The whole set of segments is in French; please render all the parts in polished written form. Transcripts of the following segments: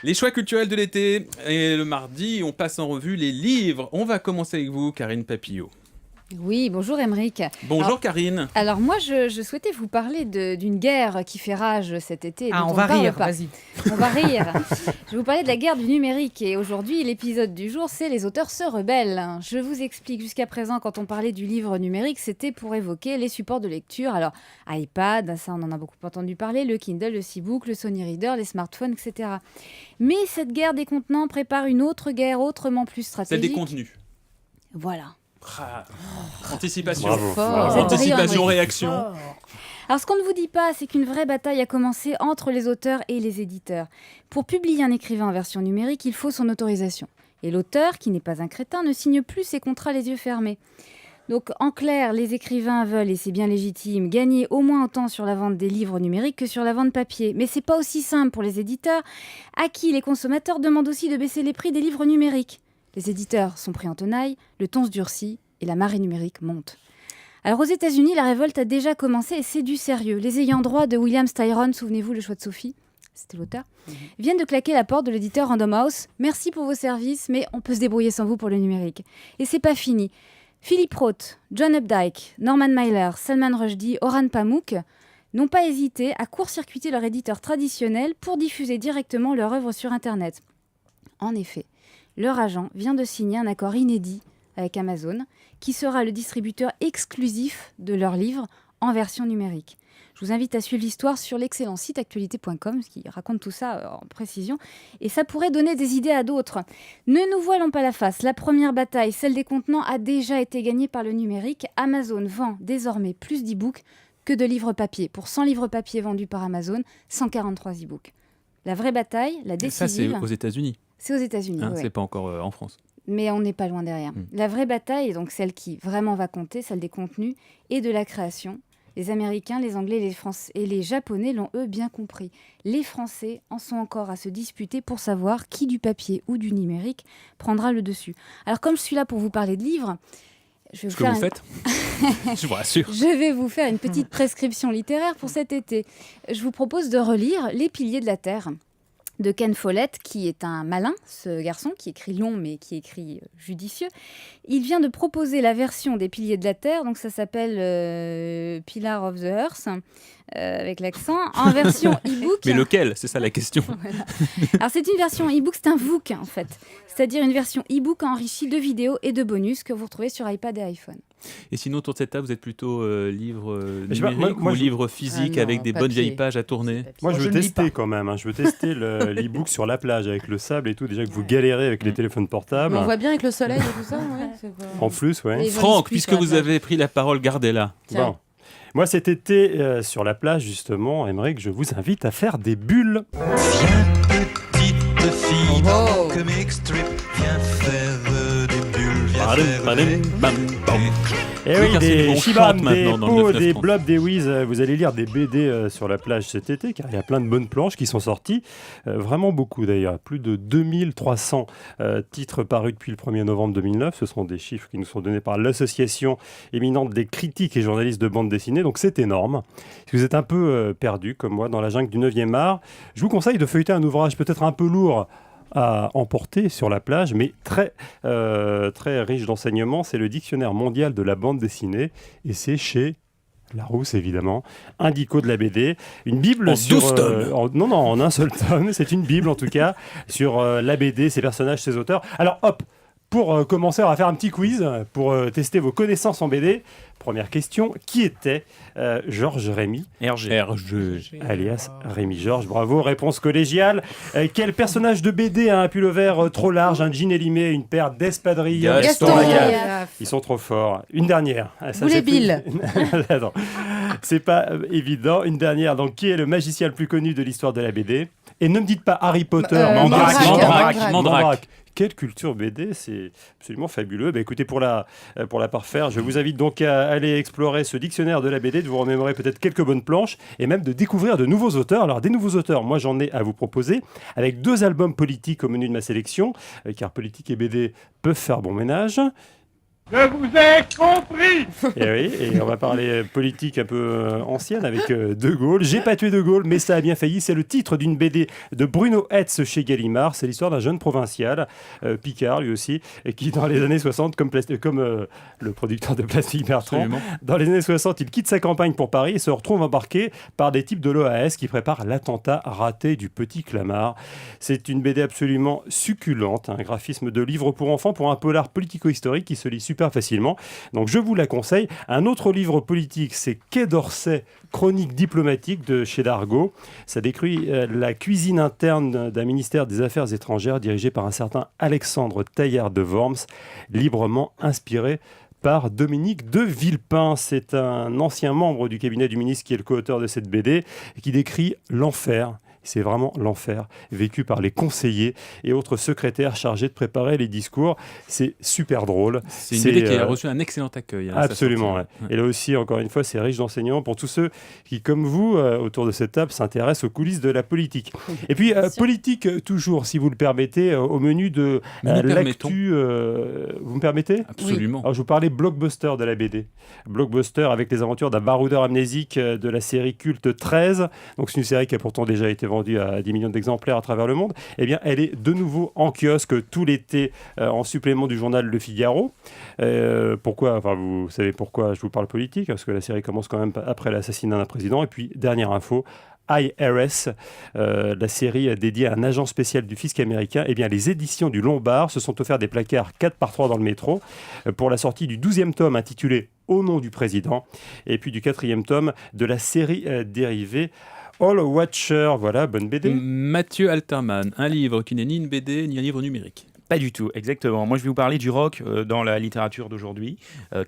Les choix culturels de l'été. Et le mardi, on passe en revue les livres. On va commencer avec vous, Karine Papillot. Oui, bonjour Aymeric. Bonjour Karine. Alors moi, je souhaitais vous parler d'une guerre qui fait rage cet été. Et dont on va parle rire, pas. vas-y. On va rire. Je vais vous parler de la guerre du numérique. Et aujourd'hui, l'épisode du jour, c'est les auteurs se rebellent. Je vous explique, jusqu'à présent, quand on parlait du livre numérique, c'était pour évoquer les supports de lecture. Alors, iPad, ça on en a beaucoup entendu parler, le Kindle, le e-book, le Sony Reader, les smartphones, etc. Mais cette guerre des contenants prépare une autre guerre autrement plus stratégique. Celle des contenus. Voilà. Anticipation. Bravo. Anticipation, réaction. Alors, ce qu'on ne vous dit pas, c'est qu'une vraie bataille a commencé entre les auteurs et les éditeurs. Pour publier un écrivain en version numérique, il faut son autorisation. Et l'auteur, qui n'est pas un crétin, ne signe plus ses contrats les yeux fermés. Donc, en clair, les écrivains veulent, et c'est bien légitime, gagner au moins autant sur la vente des livres numériques que sur la vente papier. Mais c'est pas aussi simple pour les éditeurs, à qui les consommateurs demandent aussi de baisser les prix des livres numériques. Les éditeurs sont pris en tenaille, le ton se durcit et la marée numérique monte. Alors aux États-Unis, la révolte a déjà commencé et c'est du sérieux. Les ayants droit de William Styron, souvenez-vous, Le choix de Sophie, c'était l'auteur, viennent de claquer la porte de l'éditeur Random House. Merci pour vos services, mais on peut se débrouiller sans vous pour le numérique. Et c'est pas fini. Philip Roth, John Updike, Norman Mailer, Salman Rushdie, Orhan Pamuk n'ont pas hésité à court-circuiter leur éditeur traditionnel pour diffuser directement leur œuvre sur Internet. En effet, leur agent vient de signer un accord inédit avec Amazon, qui sera le distributeur exclusif de leurs livres en version numérique. Je vous invite à suivre l'histoire sur l'excellent site actualité.com, qui raconte tout ça en précision, et ça pourrait donner des idées à d'autres. Ne nous voilons pas la face, la première bataille, celle des contenants, a déjà été gagnée par le numérique. Amazon vend désormais plus d'e-books que de livres papier. Pour 100 livres papier vendus par Amazon, 143 e-books. La vraie bataille, la décisive... Ça, c'est aux États-Unis. C'est aux États-Unis, hein, oui. C'est pas encore en France. Mais on n'est pas loin derrière. La vraie bataille, et donc celle qui vraiment va compter, celle des contenus et de la création. Les Américains, les Anglais, les Français et les Japonais l'ont eux bien compris. Les Français en sont encore à se disputer pour savoir qui du papier ou du numérique prendra le dessus. Alors comme je suis là pour vous parler de livres, je vous rassure. Je vais vous faire une petite prescription littéraire pour cet été. Je vous propose de relire Les Piliers de la Terre de Ken Follett, qui est un malin, ce garçon, qui écrit long, mais qui écrit judicieux. Il vient de proposer la version des Piliers de la Terre, donc ça s'appelle Pillar of the Earth, avec l'accent, en version e-book. Mais lequel ? C'est ça la question. Voilà. Alors c'est une version e-book, c'est un VOOC en fait, c'est-à-dire une version e-book enrichie de vidéos et de bonus que vous retrouvez sur iPad et iPhone. Et sinon, autour de cette table, vous êtes plutôt livre numérique ou livre physique avec des bonnes vieilles pages à tourner ? Moi, je veux tester quand même. Je veux tester l'e-book sur la plage avec le sable et tout. Déjà que vous galérez avec les téléphones portables. Mais on voit bien avec le soleil et tout ça. Ouais, en plus, ouais. Franck, puisque vous avez pris la parole, gardez-la. Bon. Moi, cet été, sur la plage, justement, Aymeric, je vous invite à faire des bulles. Viens, petite fille, comic strip, viens faire des bulles, viens faire des... Et oui, des Shibam, des Po, des Blob, des Wiz, vous allez lire des BD sur la plage cet été, car il y a plein de bonnes planches qui sont sorties, vraiment beaucoup d'ailleurs, plus de 2300 titres parus depuis le 1er novembre 2009, ce sont des chiffres qui nous sont donnés par l'association éminente des critiques et journalistes de bande dessinée, donc c'est énorme. Si vous êtes un peu perdu, comme moi, dans la jungle du 9e art, je vous conseille de feuilleter un ouvrage peut-être un peu lourd à emporter sur la plage, mais très riche d'enseignements. C'est le Dictionnaire mondial de la bande dessinée, et c'est chez Larousse, évidemment. Indico de la BD. Une Bible en 12 tomes. En un seul tome. C'est une Bible, en tout cas, sur la BD, ses personnages, ses auteurs. Alors, hop, pour commencer, on va faire un petit quiz pour tester vos connaissances en BD. Première question, qui était Georges Rémy Hergé. Alias Rémy Georges, bravo, réponse collégiale. Quel personnage de BD a un pull vert trop large, un jean élimé, une paire d'espadrilles Gaston Lagaffe. Ils sont trop forts. Une dernière. Vous les Bill. Attends, c'est pas évident. Une dernière, donc qui est le magicien le plus connu de l'histoire de la BD ? Et ne me dites pas Harry Potter, Mandrake. Quelle culture BD, c'est absolument fabuleux. Écoutez, pour la parfaire, je vous invite donc à aller explorer ce dictionnaire de la BD, de vous remémorer peut-être quelques bonnes planches et même de découvrir de nouveaux auteurs. Alors, des nouveaux auteurs, moi j'en ai à vous proposer, avec 2 albums politiques au menu de ma sélection, car politique et BD peuvent faire bon ménage. Je vous ai compris. Et oui, et on va parler politique un peu ancienne avec De Gaulle. J'ai pas tué De Gaulle, mais ça a bien failli. C'est le titre d'une BD de Bruno Hetz chez Gallimard. C'est l'histoire d'un jeune provincial, Picard lui aussi, et qui dans les années 60, comme le producteur de Plastique Bertrand, dans les années 60, il quitte sa campagne pour Paris et se retrouve embarqué par des types de l'OAS qui préparent l'attentat raté du Petit Clamart. C'est une BD absolument succulente, un graphisme de livre pour enfants pour un polar politico-historique qui se lit super facilement. Donc je vous la conseille. Un autre livre politique, c'est Quai d'Orsay, chronique diplomatique de chez Dargaud. Ça décrit la cuisine interne d'un ministère des Affaires étrangères dirigé par un certain Alexandre Taillard de Worms, librement inspiré par Dominique de Villepin. C'est un ancien membre du cabinet du ministre qui est le co-auteur de cette BD et qui décrit l'enfer. C'est vraiment l'enfer, vécu par les conseillers et autres secrétaires chargés de préparer les discours. C'est super drôle. C'est une BD qui a reçu un excellent accueil. Absolument. Ouais. Et là aussi, encore une fois, c'est riche d'enseignements pour tous ceux qui, comme vous, autour de cette table, s'intéressent aux coulisses de la politique. Et puis, politique toujours, si vous le permettez, au menu de l'actu. Vous me permettez ? Absolument. Oui. Alors, je vous parlais blockbuster de la BD. Blockbuster avec les aventures d'un baroudeur amnésique de la série culte 13. Donc, c'est une série qui a pourtant déjà été vendue à 10 millions d'exemplaires à travers le monde. Eh bien, elle est de nouveau en kiosque tout l'été en supplément du journal Le Figaro. Pourquoi ? Enfin, vous savez pourquoi je vous parle politique, parce que la série commence quand même après l'assassinat d'un président. Et puis, dernière info, IRS, la série dédiée à un agent spécial du fisc américain, eh bien, les éditions du Lombard se sont offerts des placards 4x3 dans le métro pour la sortie du 12e tome intitulé Au nom du président, et puis du 4e tome de la série dérivée All Watcher. Voilà, bonne BD. Mathieu Alterman, un livre qui n'est ni une BD ni un livre numérique. Pas du tout, exactement. Moi, je vais vous parler du rock dans la littérature d'aujourd'hui.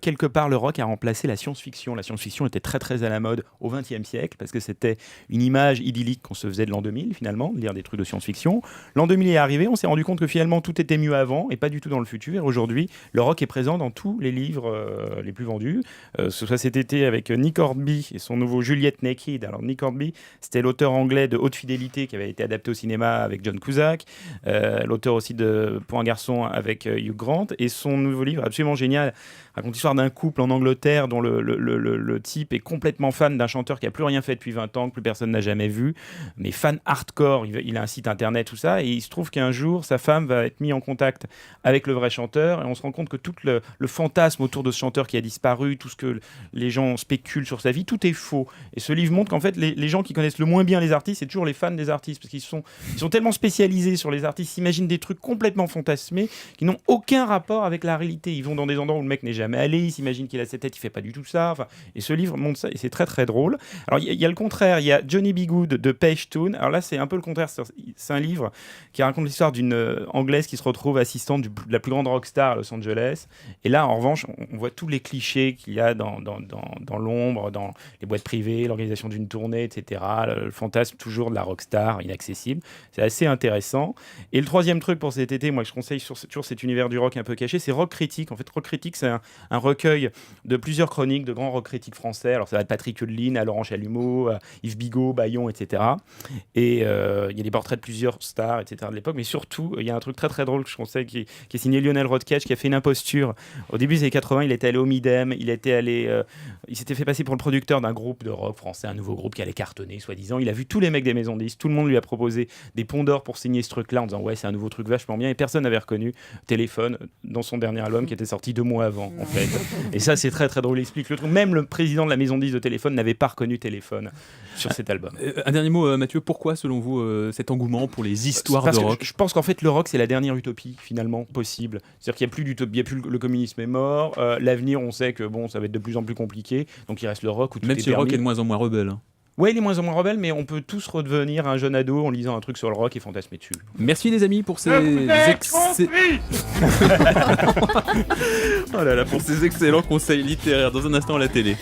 Quelque part, le rock a remplacé la science-fiction. La science-fiction était très, très à la mode au XXe siècle parce que c'était une image idyllique qu'on se faisait de l'an 2000, finalement, de lire des trucs de science-fiction. L'an 2000 est arrivé, on s'est rendu compte que finalement, tout était mieux avant et pas du tout dans le futur. Et aujourd'hui, le rock est présent dans tous les livres les plus vendus. Ce soit cet été avec Nick Hornby et son nouveau Juliet Naked. Alors, Nick Hornby, c'était l'auteur anglais de Haute Fidélité qui avait été adapté au cinéma avec John Cusack, l'auteur aussi de Pour un garçon avec Hugh Grant, et son nouveau livre absolument génial raconte l'histoire d'un couple en Angleterre dont le type est complètement fan d'un chanteur qui n'a plus rien fait depuis 20 ans, que plus personne n'a jamais vu, mais fan hardcore. Il a un site internet, tout ça, et il se trouve qu'un jour sa femme va être mise en contact avec le vrai chanteur, et on se rend compte que tout le fantasme autour de ce chanteur qui a disparu, tout ce que les gens spéculent sur sa vie, tout est faux. Et ce livre montre qu'en fait les gens qui connaissent le moins bien les artistes, c'est toujours les fans des artistes, parce qu'ils sont tellement spécialisés sur les artistes, ils s'imaginent des trucs complètement fantasmés qui n'ont aucun rapport avec la réalité. Ils vont dans des endroits où le mec n'est jamais allé, il s'imagine qu'il a cette tête, il fait pas du tout ça. Enfin, et ce livre montre ça, et c'est très très drôle. Alors il y a le contraire, il y a Johnny B. Good de Paige Toon. Alors là c'est un peu le contraire, c'est un livre qui raconte l'histoire d'une anglaise qui se retrouve assistante de la plus grande rockstar à Los Angeles. Et là en revanche on voit tous les clichés qu'il y a dans l'ombre, dans les boîtes privées, l'organisation d'une tournée, etc. Le fantasme toujours de la rockstar inaccessible. C'est assez intéressant. Et le troisième truc pour cet été, moi que je conseille sur toujours cet univers du rock un peu caché, c'est Rock Critique. En fait, Rock Critique, c'est un recueil de plusieurs chroniques de grands rock critiques français. Alors, ça va être Patrick Hölderlin, à Laurent Chalumeau, Yves Bigot, Bayon, etc. Et il y a des portraits de plusieurs stars, etc. de l'époque. Mais surtout, il y a un truc très très drôle que je conseille qui est signé Lionel Rodkech, qui a fait une imposture. Au début des années 80, il était allé au Midem, il s'était fait passer pour le producteur d'un groupe de rock français, un nouveau groupe qui allait cartonner, soi-disant. Il a vu tous les mecs des maisons de disques, tout le monde lui a proposé des ponts d'or pour signer ce truc-là en disant ouais, c'est un nouveau truc vachement bien, et personne n'avait reconnu Téléphone dans son dernier album qui était sorti 2 mois avant, en fait. Et ça, c'est très très drôle. Il explique le truc. Même le président de la maison de disques de Téléphone n'avait pas reconnu Téléphone sur cet album. Un dernier mot, Mathieu, pourquoi selon vous cet engouement pour les histoires de rock ? Je pense qu'en fait le rock c'est la dernière utopie finalement possible. C'est-à-dire qu'il n'y a plus d'utopie, le communisme est mort, l'avenir on sait que bon ça va être de plus en plus compliqué, donc il reste le rock où tout même est si le rock permis. est de moins en moins rebelle. Hein. Ouais, il est moins en moins rebelle, mais on peut tous redevenir un jeune ado en lisant un truc sur le rock et fantasmer dessus. Merci les amis pour ces oh là là, pour ces excellents conseils littéraires. Dans un instant à la télé.